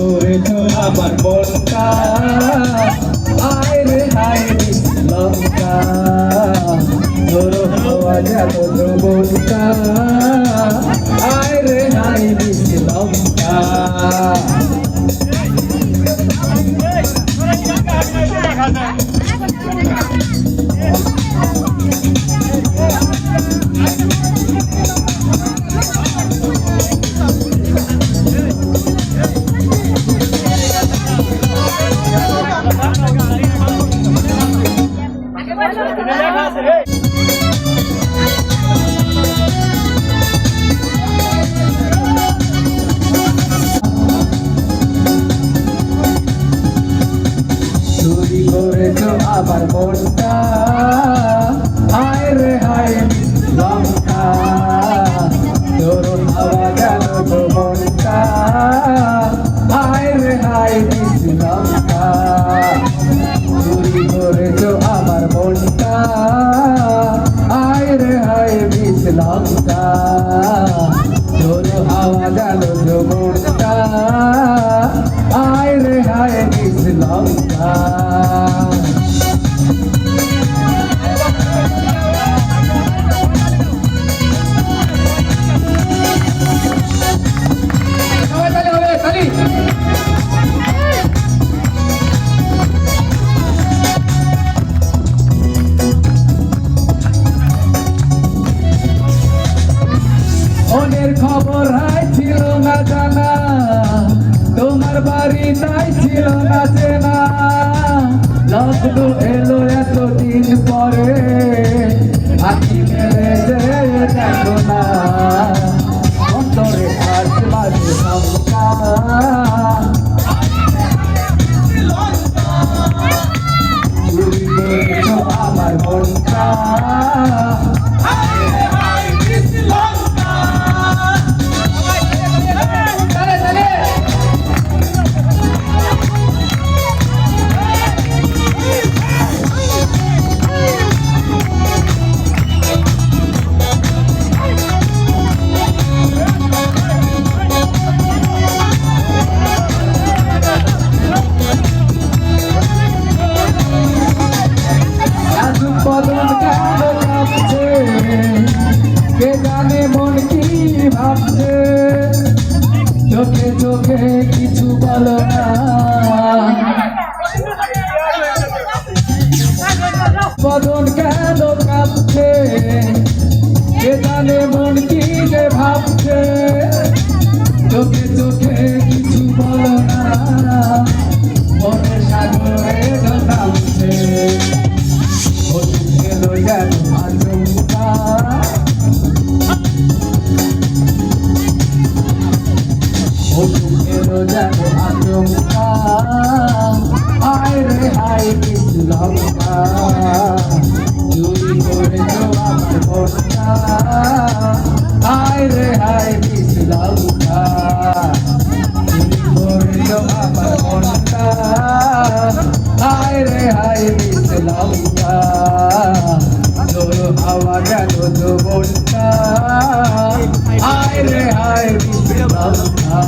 করেছো আমার মনটা আয় রে হায় লঙ্কা ধরো হওয়া গেল যৌবনটা আয় রে হায় লঙ্কা চুরি করেছো আমার মনটা আয় রে হায় লঙ্কা ধরো হাওয়া গেল মনটা আয় রে হায় লঙ্কা চুরি করেছো আমার মনটা আয় রে হায় লঙ্কা ধরো হাওয়া গেল মনটা আয় রে হায় লঙ্কা মনের খবর হাই ছিল না জানা তোমার বাড়ি তাই ছিল না চেনা লগ্ন এলো এতদিন পরে আঁকি মেলে যে দেখো না অন্তরে আজ বাজে শঙ্কা চুরি করেছো আমার মনটা বদন কেন ভাবছে কে জানে মন কি ভাবছে চোখে চোখে কিছু বলো না বদন কেন ভাবছে কে জানে মন কি যে ভাবছে চোখে চোখে কিছু বলো না মনের সাগরে নামছে আচমকা আয় রে হায় লঙ্কা চুরি করেছো আমার মনটা আয় রে হায় লঙ্কা চুরি করেছো আমার মনটা আয় রে হায় লঙ্কা ধরো হাওয়া গেল যৌবনটা আয় রে হায় লঙ্কা